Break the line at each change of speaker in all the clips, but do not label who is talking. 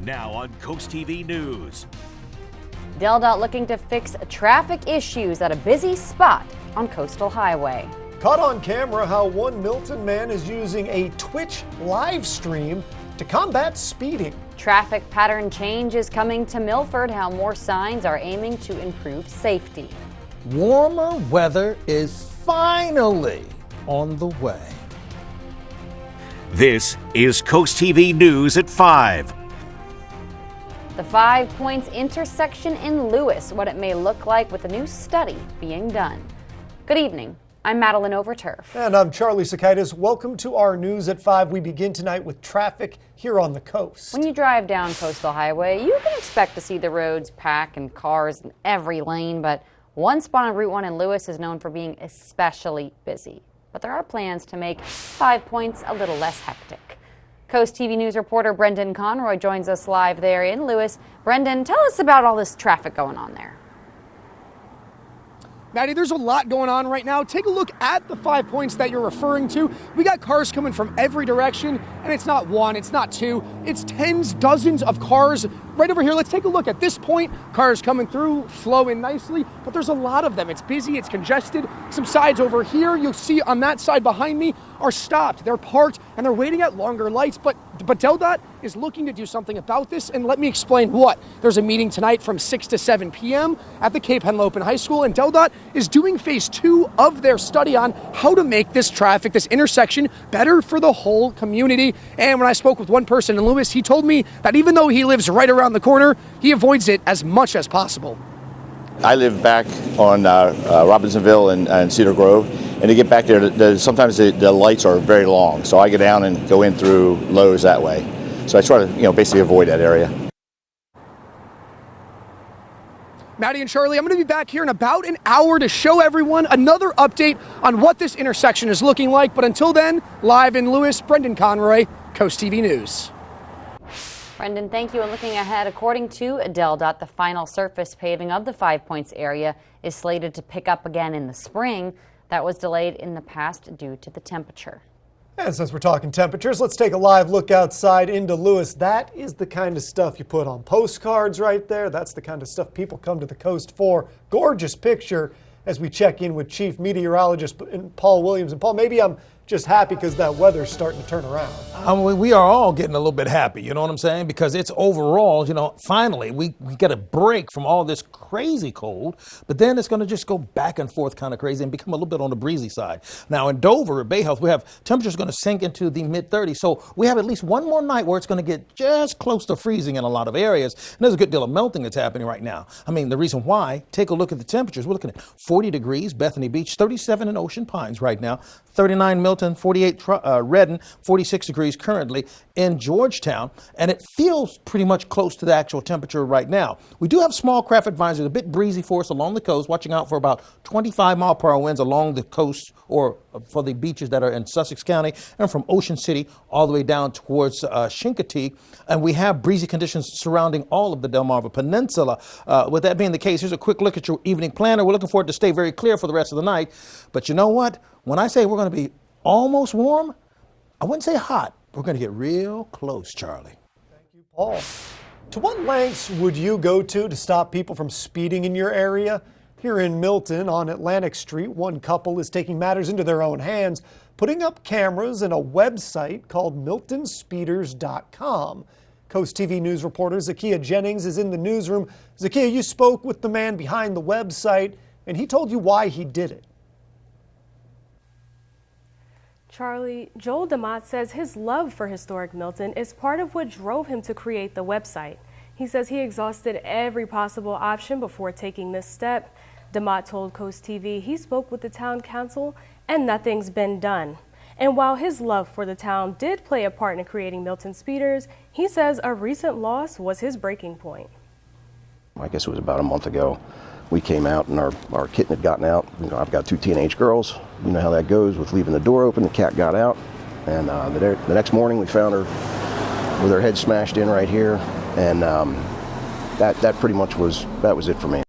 Now on CoastTV News.
DelDOT looking to fix traffic issues at a busy spot on Coastal Highway.
Caught on camera how one Milton man is using a Twitch live stream to combat speeding.
Traffic pattern change is coming to Milford, how more signs are aiming to improve safety.
Warmer weather is finally on the way.
This is CoastTV News at 5.
The 5 Points intersection in Lewis, what it may look like with a new study being done. Good evening. I'm Madeline Overturf.
And I'm Charlie Sakaitis. Welcome to our News at 5. We begin tonight with traffic here on the coast.
When you drive down Coastal Highway, you can expect to see the roads packed and cars in every lane, but one spot on Route 1 in Lewis is known for being especially busy. But there are plans to make 5 Points a little less hectic. CoastTV News reporter Brendan Conroy joins us live there in Lewis. Brendan, tell us about all this traffic going on there.
Maddie, there's a lot going on right now. Take a look at the 5 Points that you're referring to. We got cars coming from every direction, and it's not one, it's not two, it's tens, dozens of cars right over here. Let's take a look at this point. Cars coming through, flowing nicely, but there's a lot of them. It's busy, it's congested. Some sides over here, you'll see on that side behind me, are stopped. They're parked, and they're waiting at longer lights, but DelDOT is looking to do something about this, and let me explain what. There's a meeting tonight from 6 to 7 p.m. at the Cape Henlopen High School, and DelDOT is doing phase 2 of their study on how to make this traffic, this intersection, better for the whole community. And when I spoke with one person in Lewis, he told me that even though he lives right around the corner, he avoids it as much as possible.
I live back on Robinsonville and Cedar Grove, and to get back there, sometimes the lights are very long, so I go down and go in through Lowe's that way. So I try to, basically avoid that area.
Maddie and Charlie, I'm going to be back here in about an hour to show everyone another update on what this intersection is looking like. But until then, live in Lewis, Brendan Conroy, CoastTV News.
Brendan, thank you. And looking ahead, according to DelDOT, the final surface paving of the 5 Points area is slated to pick up again in the spring. That was delayed in the past due to the temperature.
And since we're talking temperatures, let's take a live look outside into Lewis. That is the kind of stuff you put on postcards right there. That's the kind of stuff people come to the coast for. Gorgeous picture as we check in with Chief Meteorologist Paul Williams. And Paul, maybe I'm just happy because that weather's starting to turn around.
We are all getting a little bit happy, you know what I'm saying? Because it's overall, finally, we get a break from all this crazy cold, but then it's going to just go back and forth kind of crazy and become a little bit on the breezy side. Now in Dover, at Bay Health, we have temperatures going to sink into the mid-30s, so we have at least one more night where it's going to get just close to freezing in a lot of areas, and there's a good deal of melting that's happening right now. I mean, the reason why, take a look at the temperatures. We're looking at 40 degrees, Bethany Beach, 37 in Ocean Pines right now, 39 Milton, 48 Redden, 46 degrees currently in Georgetown, and it feels pretty much close to the actual temperature right now. We do have small craft advisories, a bit breezy for us along the coast, watching out for about 25-mile-per-hour winds along the coast or for the beaches that are in Sussex County and from Ocean City all the way down towards Chincoteague. And we have breezy conditions surrounding all of the Delmarva Peninsula. With that being the case, here's a quick look at your evening planner. We're looking for it to stay very clear for the rest of the night. But you know what? When I say we're going to be almost warm, I wouldn't say hot. We're going to get real close, Charlie.
Thank you, Paul. To what lengths would you go to stop people from speeding in your area? Here in Milton on Atlantic Street, one couple is taking matters into their own hands, putting up cameras and a website called miltonspeeders.com. CoastTV News reporter Zakiya Jennings is in the newsroom. Zakiya, you spoke with the man behind the website, and he told you why he did it.
Charlie, Joel DeMott says his love for historic Milton is part of what drove him to create the website. He says he exhausted every possible option before taking this step. DeMott told Coast TV he spoke with the town council and nothing's been done. And while his love for the town did play a part in creating Milton Speeders, he says a recent loss was his breaking point.
I guess it was about a month ago. We came out and our kitten had gotten out. I've got 2 teenage girls. You know how that goes with leaving the door open. The cat got out. And the next morning we found her with her head smashed in right here. And that pretty much was it for me.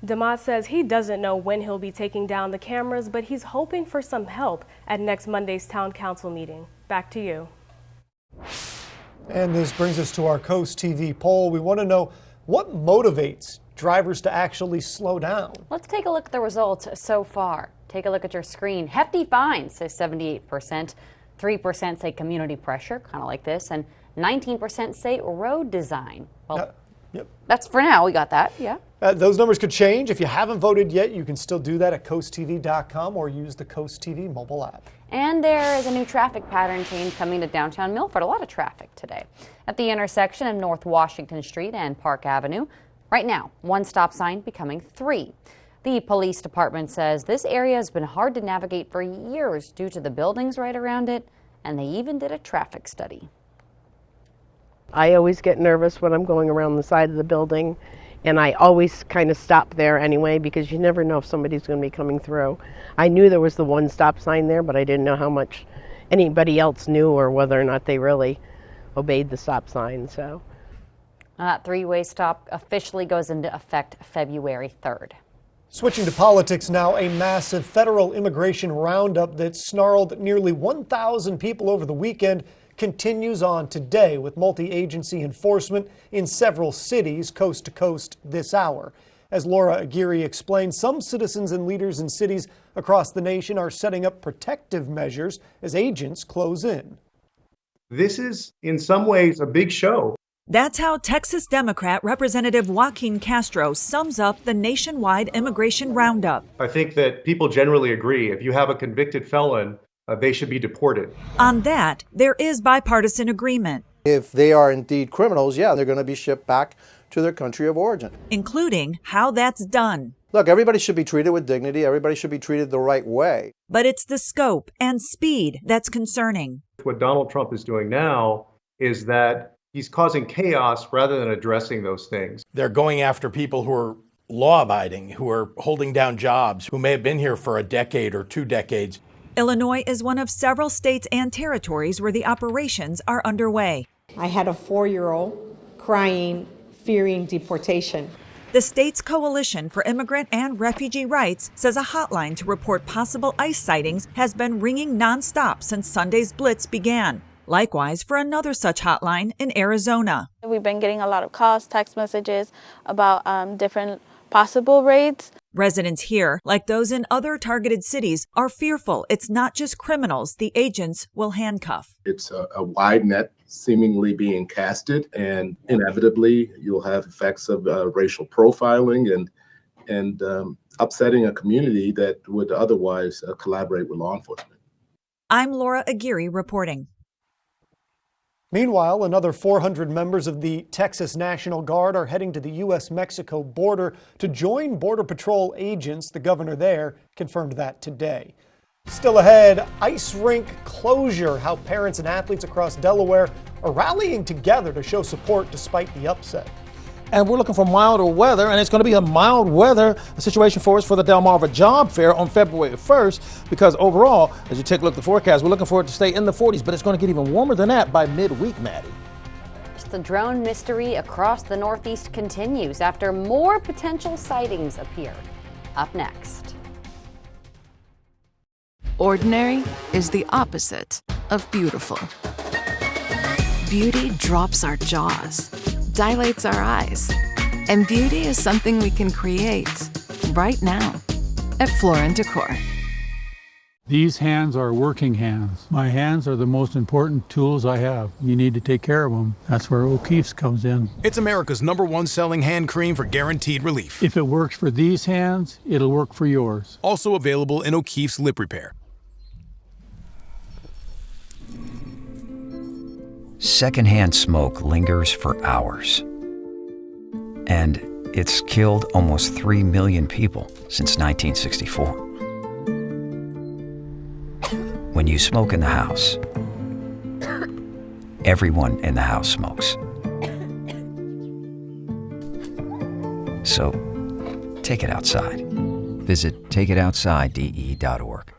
DeMott says he doesn't know when he'll be taking down the cameras, but he's hoping for some help at next Monday's town council meeting. Back to you.
And this brings us to our Coast TV poll. We want to know what motivates drivers to actually slow down.
Let's take a look at the results so far. Take a look at your screen. Hefty fines, says 78%. 3% say community pressure, kind of like this, and 19% say road design. Well,
yep.
That's for now. We got that, yeah.
Those numbers could change. If you haven't voted yet, you can still do that at coasttv.com or use the Coast TV mobile app.
And there is a new traffic pattern change coming to downtown Milford. A lot of traffic today at the intersection of North Washington Street and Park Avenue. Right now, one stop sign becoming 3. The police department says this area has been hard to navigate for years due to the buildings right around it, and they even did a traffic study.
I always get nervous when I'm going around the side of the building, and I always kind of stop there anyway because you never know if somebody's going to be coming through. I knew there was the one stop sign there, but I didn't know how much anybody else knew or whether or not they really obeyed the stop sign. So
that 3-way stop officially goes into effect February 3rd.
Switching to politics now, a massive federal immigration roundup that snarled nearly 1,000 people over the weekend continues on today with multi-agency enforcement in several cities coast to coast this hour. As Laura Aguirre explained, some citizens and leaders in cities across the nation are setting up protective measures as agents close in.
This is, in some ways, a big show.
That's how Texas Democrat Representative Joaquin Castro sums up the nationwide immigration roundup.
I think that people generally agree if you have a convicted felon, they should be deported.
On that, there is bipartisan agreement.
If they are indeed criminals, yeah, they're going to be shipped back to their country of origin.
Including how that's done.
Look, everybody should be treated with dignity. Everybody should be treated the right way.
But it's the scope and speed that's concerning.
What Donald Trump is doing now is that he's causing chaos rather than addressing those things.
They're going after people who are law-abiding, who are holding down jobs, who may have been here for a decade or 2 decades.
Illinois is one of several states and territories where the operations are underway.
I had a 4-year-old crying, fearing deportation.
The state's Coalition for Immigrant and Refugee Rights says a hotline to report possible ICE sightings has been ringing nonstop since Sunday's blitz began. Likewise for another such hotline in Arizona.
We've been getting a lot of calls, text messages about different possible raids.
Residents here, like those in other targeted cities, are fearful it's not just criminals the agents will handcuff.
It's a wide net seemingly being casted, and inevitably you'll have effects of racial profiling and upsetting a community that would otherwise collaborate with law enforcement.
I'm Laura Aguirre reporting.
Meanwhile, another 400 members of the Texas National Guard are heading to the U.S.-Mexico border to join Border Patrol agents. The governor there confirmed that today. Still ahead, ice rink closure, how parents and athletes across Delaware are rallying together to show support despite the upset.
And we're looking for milder weather, and it's going to be a mild weather situation for us for the Delmarva Job Fair on February 1st, because overall, as you take a look at the forecast, we're looking for it to stay in the 40s, but it's going to get even warmer than that by midweek, Maddie.
The drone mystery across the Northeast continues after more potential sightings appear. Up next.
Ordinary is the opposite of beautiful. Beauty drops our jaws, dilates our eyes, and beauty is something we can create right now at Floor & Decor.
These hands are working hands. My hands are the most important tools I have. You need to take care of them. That's where O'Keeffe's comes in.
It's America's #1 selling hand cream for guaranteed relief.
If it works for these hands, it'll work for yours.
Also available in O'Keeffe's Lip Repair.
Secondhand smoke lingers for hours. And it's killed almost 3 million people since 1964. When you smoke in the house, everyone in the house smokes. So, take it outside. Visit takeitoutside.de.org.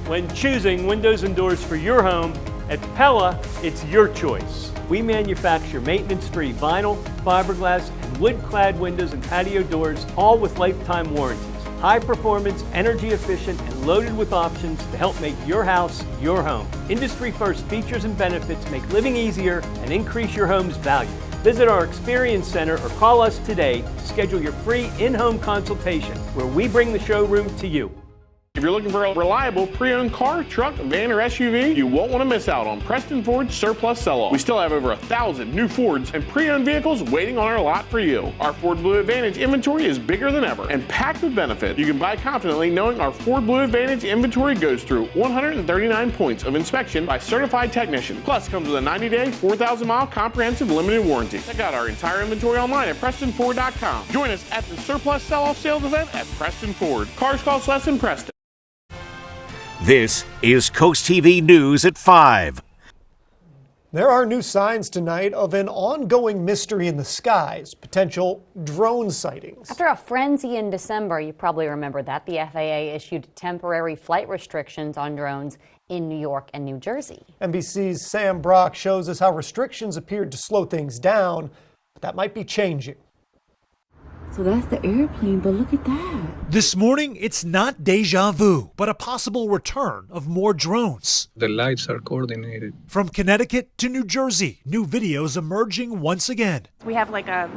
When choosing windows and doors for your home, at Pella, it's your choice. We manufacture maintenance-free vinyl, fiberglass, and wood-clad windows and patio doors, all with lifetime warranties. High performance, energy efficient, and loaded with options to help make your house your home. Industry first features and benefits make living easier and increase your home's value. Visit our Experience Center or call us today to schedule your free in-home consultation where we bring the showroom to you.
If you're looking for a reliable pre-owned car, truck, van, or SUV, you won't want to miss out on Preston Ford's Surplus Sell-Off. We still have over 1,000 new Fords and pre-owned vehicles waiting on our lot for you. Our Ford Blue Advantage inventory is bigger than ever and packed with benefits. You can buy confidently knowing our Ford Blue Advantage inventory goes through 139 points of inspection by certified technicians. Plus comes with a 90-day, 4,000-mile comprehensive limited warranty. Check out our entire inventory online at PrestonFord.com. Join us at the Surplus Sell-Off sales event at Preston Ford. Cars cost less in Preston.
This is Coast TV News at 5.
There are new signs tonight of an ongoing mystery in the skies, potential drone sightings.
After a frenzy in December, you probably remember that, the FAA issued temporary flight restrictions on drones in New York and New Jersey.
NBC's Sam Brock shows us how restrictions appeared to slow things down, but that might be changing.
So that's the airplane, but look at that.
This morning, it's not deja vu, but a possible return of more drones.
The lights are coordinated.
From Connecticut to New Jersey, new videos emerging once again.
We have like a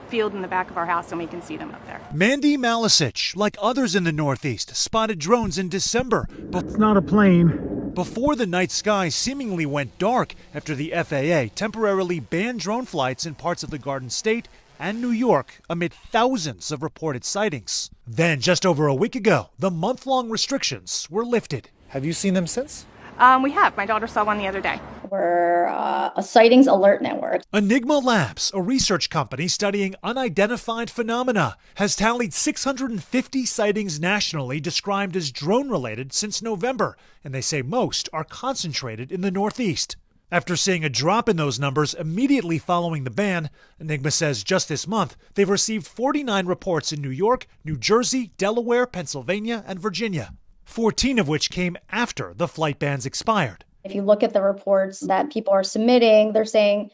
field in the back of our house and we can see them up there.
Mandy Malisich, like others in the Northeast, spotted drones in December.
It's not a plane.
Before the night sky seemingly went dark after the FAA temporarily banned drone flights in parts of the Garden State and New York amid thousands of reported sightings. Then, just over a week ago, the month-long restrictions were lifted.
Have you seen them since?
We have. My daughter saw one the other day.
We're a sightings alert network.
Enigma Labs, a research company studying unidentified phenomena, has tallied 650 sightings nationally described as drone-related since November, and they say most are concentrated in the Northeast. After seeing a drop in those numbers immediately following the ban, Enigma says just this month they've received 49 reports in New York, New Jersey, Delaware, Pennsylvania, and Virginia, 14 of which came after the flight bans expired.
If you look at the reports that people are submitting, they're saying,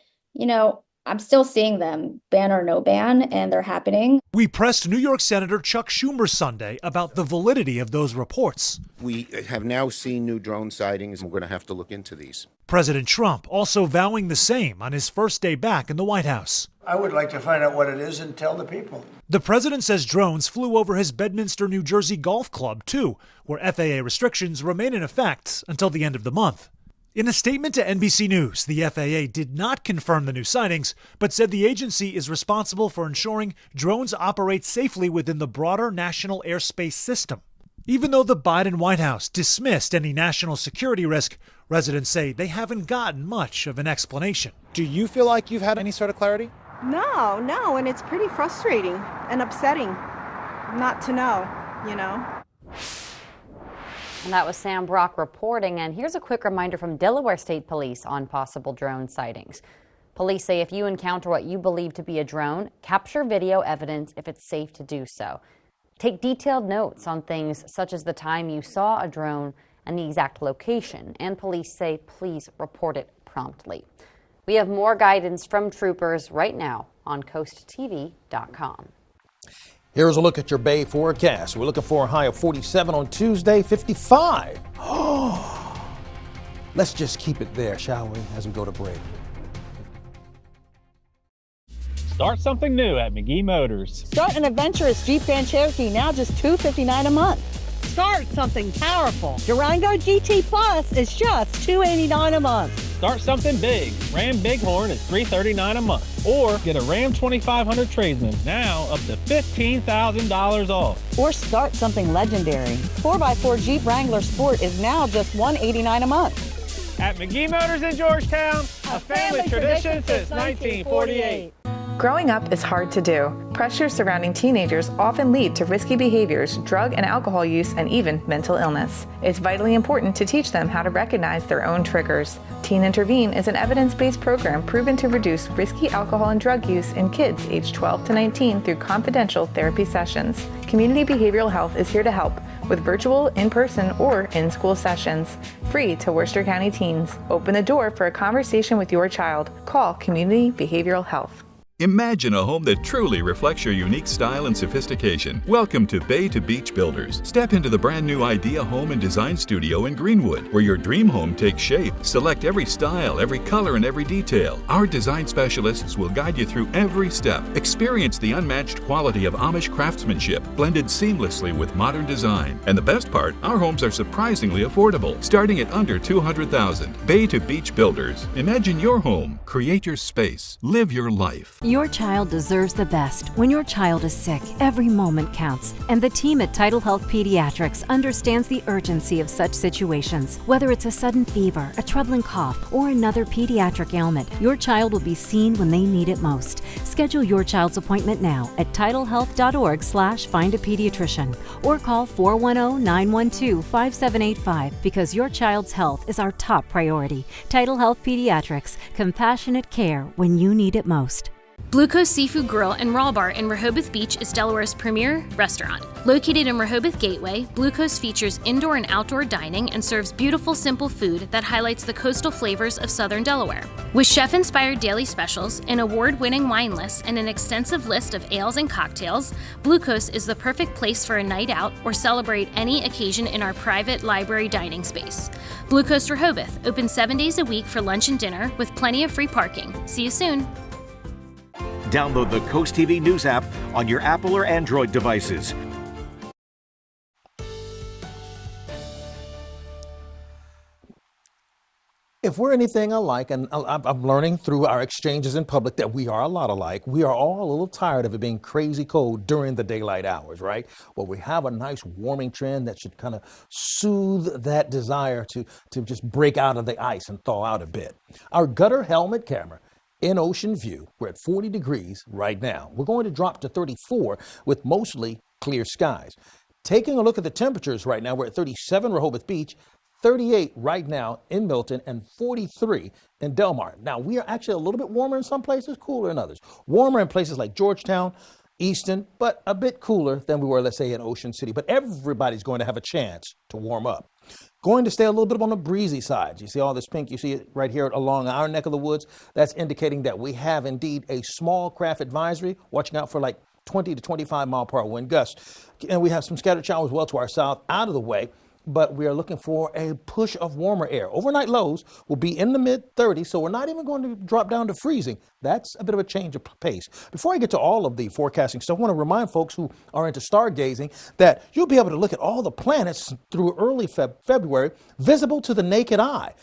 I'm still seeing them, ban or no ban, and they're happening.
We pressed New York Senator Chuck Schumer Sunday about the validity of those reports.
We have now seen new drone sightings, and we're going to have to look into these.
President Trump also vowing the same on his first day back in the White House.
I would like to find out what it is and tell the people.
The president says drones flew over his Bedminster, New Jersey golf club, too, where FAA restrictions remain in effect until the end of the month. In a statement to NBC News, the FAA did not confirm the new sightings, but said the agency is responsible for ensuring drones operate safely within the broader national airspace system. Even though the Biden White House dismissed any national security risk, residents say they haven't gotten much of an explanation.
Do you feel like you've had any sort of clarity?
No, and it's pretty frustrating and upsetting not to know,
And that was Sam Brock reporting. And here's a quick reminder from Delaware State Police on possible drone sightings. Police say if you encounter what you believe to be a drone, capture video evidence if it's safe to do so. Take detailed notes on things such as the time you saw a drone and the exact location. And police say please report it promptly. We have more guidance from troopers right now on CoastTV.com.
Here's a look at your Bay forecast. We're looking for a high of 47 on Tuesday, 55. Let's just keep it there, shall we, as we go to break.
Start something new at McGee Motors.
Start an adventurous Jeep Grand Cherokee, now just $259 a month. Start something powerful. Durango GT Plus is just $289 a month.
Start something big. Ram Bighorn is $339 a month. Or get a Ram 2500 Tradesman, now up to $15,000 off.
Or start something legendary. 4x4 Jeep Wrangler Sport is now just $189 a month.
At McGee Motors in Georgetown, a family tradition since 1948.
Growing up is hard to do. Pressures surrounding teenagers often lead to risky behaviors, drug and alcohol use, and even mental illness. It's vitally important to teach them how to recognize their own triggers. Teen Intervene is an evidence-based program proven to reduce risky alcohol and drug use in kids aged 12 to 19 through confidential therapy sessions. Community Behavioral Health is here to help with virtual, in-person, or in-school sessions. Free to Worcester County teens. Open the door for a conversation with your child. Call Community Behavioral Health.
Imagine a home that truly reflects your unique style and sophistication. Welcome to Bay to Beach Builders. Step into the brand new Idea Home and Design Studio in Greenwood, where your dream home takes shape. Select every style, every color, and every detail. Our design specialists will guide you through every step. Experience the unmatched quality of Amish craftsmanship, blended seamlessly with modern design. And the best part, our homes are surprisingly affordable, starting at under $200,000. Bay to Beach Builders. Imagine your home. Create your space. Live your life.
Your child deserves the best. When your child is sick, every moment counts. And the team at Tidal Health Pediatrics understands the urgency of such situations. Whether it's a sudden fever, a troubling cough, or another pediatric ailment, your child will be seen when they need it most. Schedule your child's appointment now at tidalhealth.org/findapediatrician or call 410-912-5785 because your child's health is our top priority. Tidal Health Pediatrics, compassionate care when you need it most.
Blue Coast Seafood Grill and Raw Bar in Rehoboth Beach is Delaware's premier restaurant. Located in Rehoboth Gateway, Blue Coast features indoor and outdoor dining and serves beautiful, simple food that highlights the coastal flavors of southern Delaware. With chef-inspired daily specials, an award-winning wine list, and an extensive list of ales and cocktails, Blue Coast is the perfect place for a night out or celebrate any occasion in our private library dining space. Blue Coast Rehoboth, open 7 days a week for lunch and dinner with plenty of free parking. See you soon.
Download the Coast TV News app on your Apple or Android devices.
If we're anything alike, and I'm learning through our exchanges in public that we are a lot alike, we are all a little tired of it being crazy cold during the daylight hours, right? Well, we have a nice warming trend that should kind of soothe that desire to just break out of the ice and thaw out a bit. Our gutter helmet camera in Ocean View, we're at 40 degrees right now. We're going to drop to 34 with mostly clear skies. Taking a look at the temperatures right now, we're at 37 Rehoboth Beach, 38 right now in Milton, and 43 in Delmar. Now, we are actually a little bit warmer in some places, cooler in others. Warmer in places like Georgetown, Easton, but a bit cooler than we were, let's say, in Ocean City. But everybody's going to have a chance to warm up. Going to stay a little bit on the breezy side. You see all this pink, you see it right here along our neck of the woods. That's indicating that we have indeed a small craft advisory, watching out for like 20 to 25 mile per hour wind gusts. And we have some scattered showers well to our south out of the way, but we are looking for a push of warmer air. Overnight lows will be in the mid-30s, so we're not even going to drop down to freezing. That's a bit of a change of pace. Before I get to all of the forecasting stuff, I want to remind folks who are into stargazing that you'll be able to look at all the planets through early February, visible to the naked eye.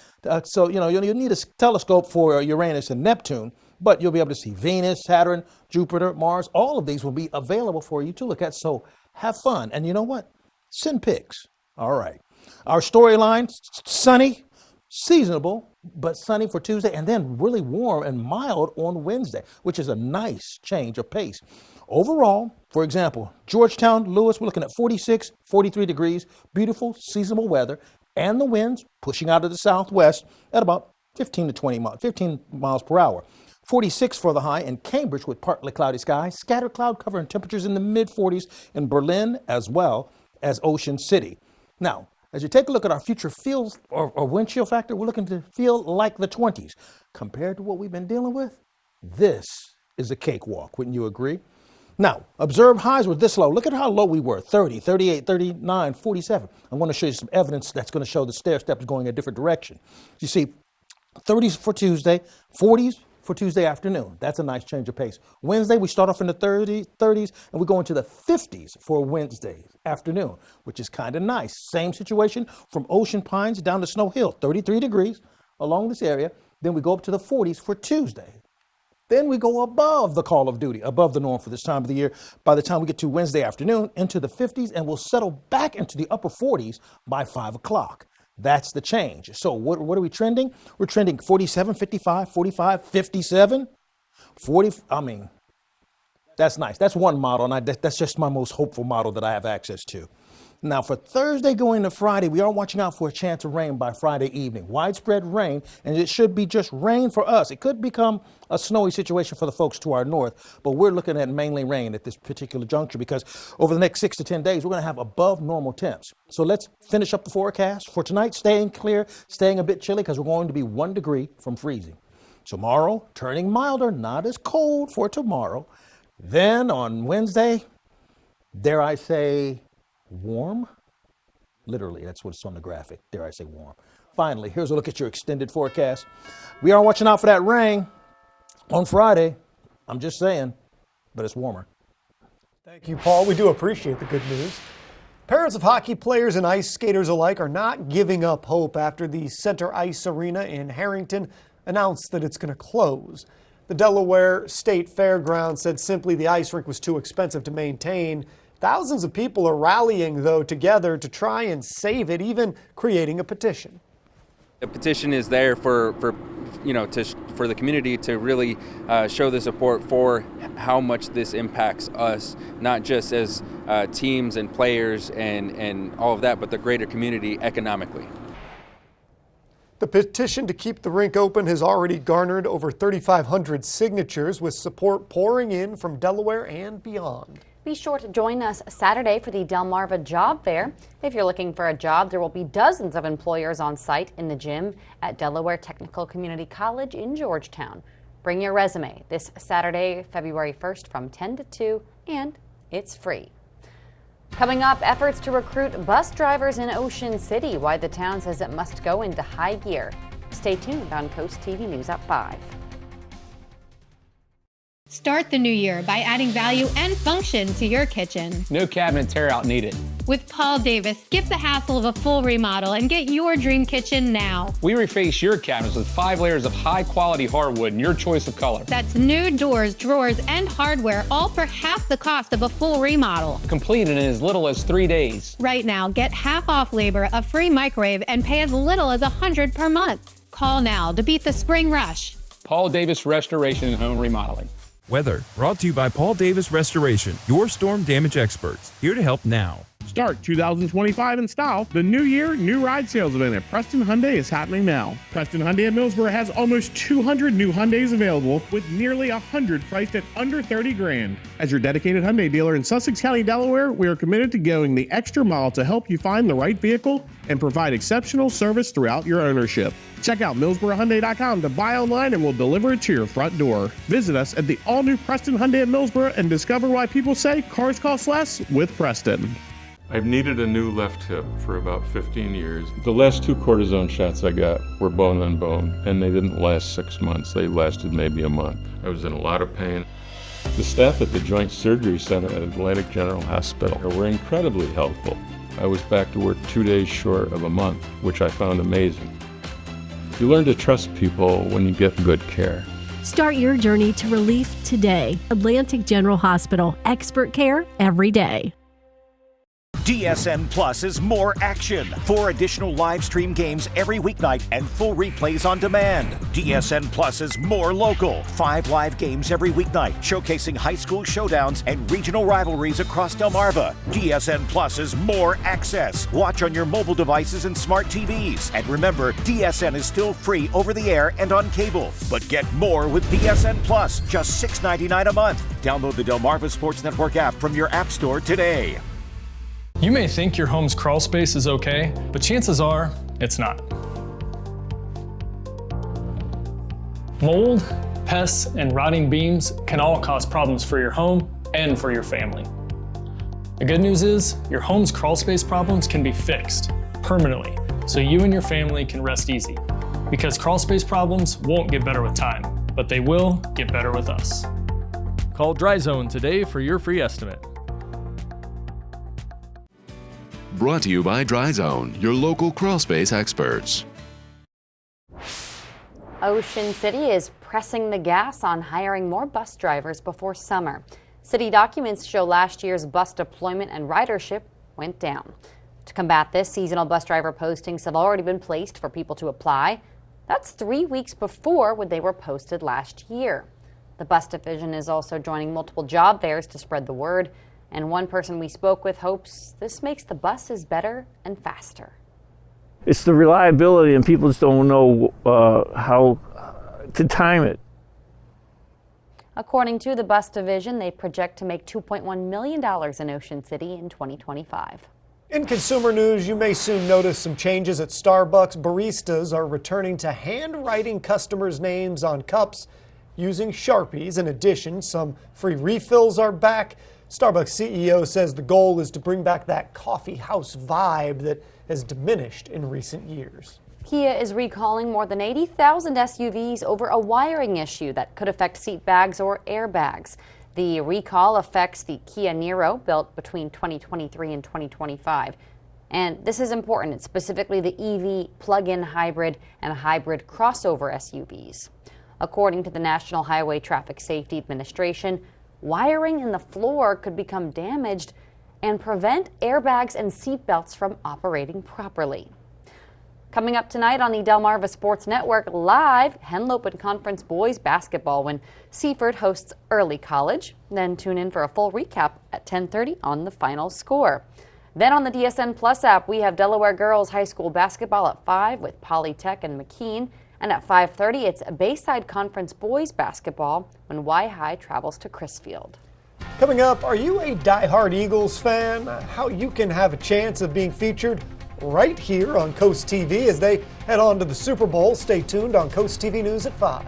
So, you'll need a telescope for Uranus and Neptune, but you'll be able to see Venus, Saturn, Jupiter, Mars. All of these will be available for you to look at, so have fun. And you know what? Send pics. All right. Our storyline, sunny, seasonable, but sunny for Tuesday, and then really warm and mild on Wednesday, which is a nice change of pace. Overall, for example, Georgetown, Lewis, we're looking at 46, 43 degrees, beautiful seasonable weather, and the winds pushing out of the southwest at about 15 miles per hour. 46 for the high in Cambridge with partly cloudy skies, scattered cloud cover and temperatures in the mid-40s in Berlin as well as Ocean City. Now, as you take a look at our future feels or wind chill factor, we're looking to feel like the 20s. Compared to what we've been dealing with, this is a cakewalk, wouldn't you agree? Now, observed highs were this low. Look at how low we were, 30, 38, 39, 47. I want to show you some evidence that's going to show the stair step is going a different direction. You see, 30s for Tuesday, 40s for Tuesday afternoon. That's a nice change of pace. Wednesday, we start off in the 30s, and we go into the 50s for Wednesday afternoon, which is kind of nice. Same situation from Ocean Pines down to Snow Hill, 33 degrees along this area. Then we go up to the 40s for Tuesday. Then we go above the call of duty, above the norm for this time of the year. By the time we get to Wednesday afternoon, into the 50s, and we'll settle back into the upper 40s by 5 o'clock. That's the change. So what are we trending? We're trending 47, 55, 45, 57, 40. I mean, that's nice. That's one model, and that's just my most hopeful model that I have access to. Now, for Thursday going to Friday, we are watching out for a chance of rain by Friday evening. Widespread rain, and it should be just rain for us. It could become a snowy situation for the folks to our north, but we're looking at mainly rain at this particular juncture because over the next 6 to 10 days, we're going to have above normal temps. So let's finish up the forecast for tonight, staying clear, staying a bit chilly because we're going to be 1 degree from freezing. Tomorrow, turning milder, not as cold for tomorrow. Then on Wednesday, dare I say, warm? Literally, that's what's on the graphic. Dare I say warm. Finally, here's a look at your extended forecast. We are watching out for that rain on Friday. I'm just saying, but it's warmer.
Thank you, Paul. We do appreciate the good news. Parents of hockey players and ice skaters alike are not giving up hope after the Center Ice Arena in Harrington announced that it's going to close. The Delaware State Fairgrounds said simply the ice rink was too expensive to maintain. Thousands of people are rallying, though, together to try and save it, even creating a petition.
The petition is there for the community to really show the support for how much this impacts us, not just as teams and players and all of that, but the greater community economically.
The petition to keep the rink open has already garnered over 3,500 signatures, with support pouring in from Delaware and beyond.
Be sure to join us Saturday for the Delmarva Job Fair. If you're looking for a job, there will be dozens of employers on site in the gym at Delaware Technical Community College in Georgetown. Bring your resume this Saturday, February 1st from 10 to 2, and it's free. Coming up, efforts to recruit bus drivers in Ocean City, why the town says it must go into high gear. Stay tuned on Coast TV News at 5.
Start the new year by adding value and function to your kitchen.
No cabinet tear-out needed.
With Paul Davis, skip the hassle of a full remodel and get your dream kitchen now.
We reface your cabinets with 5 layers of high-quality hardwood in your choice of color.
That's new doors, drawers, and hardware, all for half the cost of a full remodel.
Completed in as little as 3 days.
Right now, get half off labor, a free microwave, and pay as little as $100 per month. Call now to beat the spring rush.
Paul Davis Restoration and Home Remodeling.
Weather brought to you by Paul Davis Restoration, your storm damage experts, here to help now.
Start 2025 in style. The new year, new ride sales event at Preston Hyundai is happening now. Preston Hyundai at Millsboro has almost 200 new Hyundais available, with nearly 100 priced at under $30,000. As your dedicated Hyundai dealer in Sussex County, Delaware, we are committed to going the extra mile to help you find the right vehicle and provide exceptional service throughout your ownership. Check out MillsboroHyundai.com to buy online, and we'll deliver it to your front door. Visit us at the all-new Preston Hyundai at Millsboro and discover why people say cars cost less with Preston.
I've needed a new left hip for about 15 years. The last 2 cortisone shots I got were bone on bone, and they didn't last 6 months. They lasted maybe a month. I was in a lot of pain. The staff at the Joint Surgery Center at Atlantic General Hospital were incredibly helpful. I was back to work 2 days short of a month, which I found amazing. You learn to trust people when you get good care.
Start your journey to relief today. Atlantic General Hospital, expert care every day.
DSN Plus is more action. 4 additional live stream games every weeknight and full replays on demand. DSN Plus is more local. 5 live games every weeknight, showcasing high school showdowns and regional rivalries across Delmarva. DSN Plus is more access. Watch on your mobile devices and smart TVs. And remember, DSN is still free over the air and on cable. But get more with DSN Plus, just $6.99 a month. Download the Delmarva Sports Network app from your app store today.
You may think your home's crawl space is okay, but chances are it's not. Mold, pests, and rotting beams can all cause problems for your home and for your family. The good news is your home's crawl space problems can be fixed permanently, so you and your family can rest easy. Because crawl space problems won't get better with time, but they will get better with us.
Call Dry Zone today for your free estimate.
Brought to you by Dry Zone, your local crawl space experts.
Ocean City is pressing the gas on hiring more bus drivers before summer. City documents show last year's bus deployment and ridership went down. To combat this, seasonal bus driver postings have already been placed for people to apply. That's 3 weeks before when they were posted last year. The bus division is also joining multiple job fairs to spread the word. And one person we spoke with hopes this makes the buses better and faster.
It's the reliability, and people just don't know how to time it.
According to the bus division, they project to make $2.1 million in Ocean City in 2025.
In consumer news, you may soon notice some changes at Starbucks. Baristas are returning to handwriting customers' names on cups using Sharpies. In addition, some free refills are back. Starbucks CEO says the goal is to bring back that coffee house vibe that has diminished in recent years.
Kia is recalling more than 80,000 SUVs over a wiring issue that could affect seat bags or airbags. The recall affects the Kia Niro, built between 2023 and 2025. And this is important. It's specifically the EV plug-in hybrid and hybrid crossover SUVs. According to the National Highway Traffic Safety Administration, wiring in the floor could become damaged and prevent airbags and seat belts from operating properly. Coming up tonight on the Delmarva Sports Network, live Henlopen Conference boys basketball when Seaford hosts Early College. Then tune in for a full recap at 10:30 on the final score. Then on the DSN Plus app, we have Delaware girls high school basketball at 5 with Polytech and McKean. And at 5:30, it's Bayside Conference boys basketball when Y-High travels to Crisfield.
Coming up, are you a diehard Eagles fan? How you can have a chance of being featured right here on Coast TV as they head on to the Super Bowl. Stay tuned on Coast TV News at 5.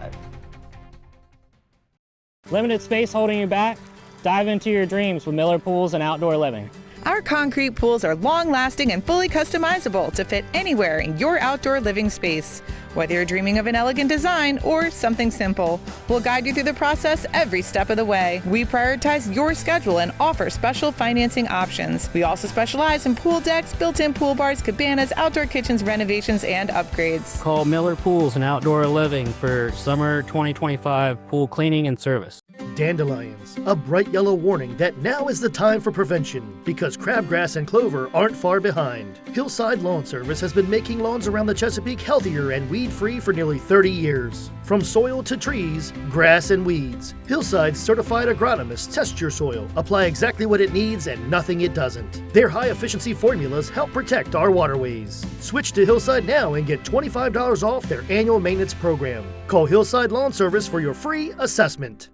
Limited space holding you back? Dive into your dreams with Miller Pools and Outdoor Living.
Our concrete pools are long-lasting and fully customizable to fit anywhere in your outdoor living space. Whether you're dreaming of an elegant design or something simple, we'll guide you through the process every step of the way. We prioritize your schedule and offer special financing options. We also specialize in pool decks, built-in pool bars, cabanas, outdoor kitchens, renovations, and upgrades.
Call Miller Pools and Outdoor Living for summer 2025 pool cleaning and service.
Dandelions, a bright yellow warning that now is the time for prevention because crabgrass and clover aren't far behind. Hillside Lawn Service has been making lawns around the Chesapeake healthier and weed-free for nearly 30 years. From soil to trees, grass and weeds, Hillside's certified agronomists test your soil, apply exactly what it needs and nothing it doesn't. Their high-efficiency formulas help protect our waterways. Switch to Hillside now and get $25 off their annual maintenance program. Call Hillside Lawn Service for your free assessment.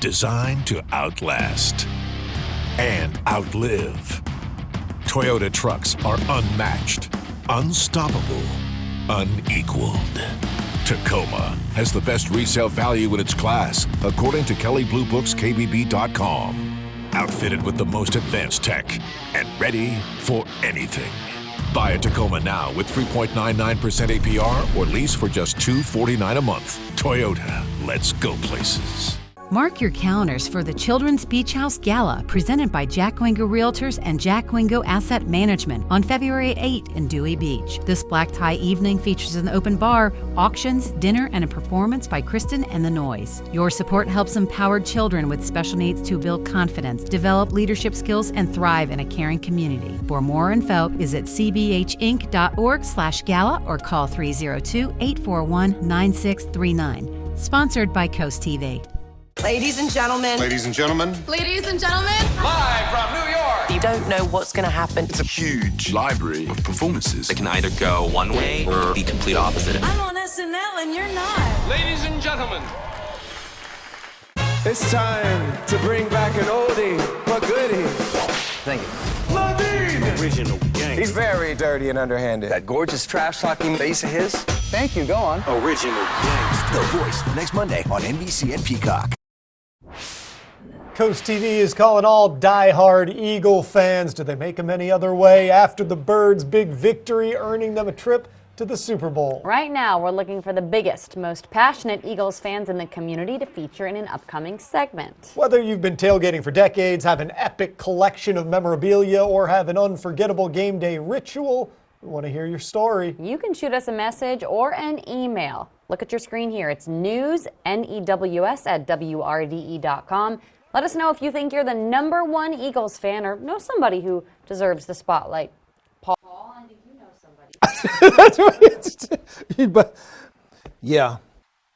Designed to outlast and outlive. Toyota trucks are unmatched, unstoppable, unequaled. Tacoma has the best resale value in its class, according to Kelley Blue Book's KBB.com. Outfitted with the most advanced tech and ready for anything. Buy a Tacoma now with 3.99% APR or lease for just $249 a month. Toyota, let's go places.
Mark your calendars for the Children's Beach House Gala presented by Jack Wingo Realtors and Jack Wingo Asset Management on February 8 in Dewey Beach. This black tie evening features an open bar, auctions, dinner, and a performance by Kristen and the Noise. Your support helps empowered children with special needs to build confidence, develop leadership skills, and thrive in a caring community. For more info, visit cbhinc.org/gala or call 302-841-9639. Sponsored by Coast TV.
Ladies and gentlemen.
Ladies and gentlemen.
Ladies and gentlemen.
Live from New York.
You don't know what's going to happen.
It's a huge library of performances.
It can either go one way or the complete opposite.
I'm on SNL and you're not.
Ladies and gentlemen.
It's time to bring back an oldie but goodie.
Thank you.
Ladine!
Original gang.
He's very dirty and underhanded.
That gorgeous trash-talking face of his.
Thank you, go on.
Original gang.
The Voice, next Monday on NBC and Peacock.
Coast TV is calling all die-hard Eagle fans. Do they make them any other way after the Birds' big victory, earning them a trip to the Super Bowl?
Right now, we're looking for the biggest, most passionate Eagles fans in the community to feature in an upcoming segment.
Whether you've been tailgating for decades, have an epic collection of memorabilia, or have an unforgettable game day ritual, we want to hear your story.
You can shoot us a message or an email. Look at your screen here. It's news, N-E-W-S, @WRDE.com. Let us know if you think you're the #1 Eagles fan or know somebody who deserves the spotlight. Paul, and do you know somebody?
That's what it's. But yeah,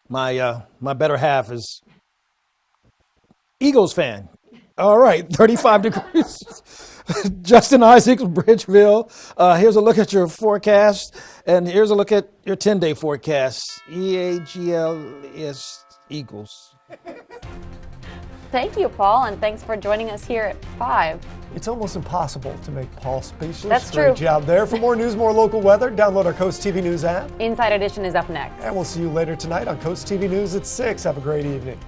my better half is Eagles fan. All right, 35 degrees. Justin Isaacs, Bridgeville. Here's a look at your forecast, and here's a look at your 10-day forecast. EAGLS Eagles.
Thank you, Paul, and thanks for joining us here at 5.
It's almost impossible to make Paul speechless.
That's
Great
true.
job there. For more news, more local weather, download our Coast TV News app.
Inside Edition is up next.
And we'll see you later tonight on Coast TV News at 6. Have a great evening.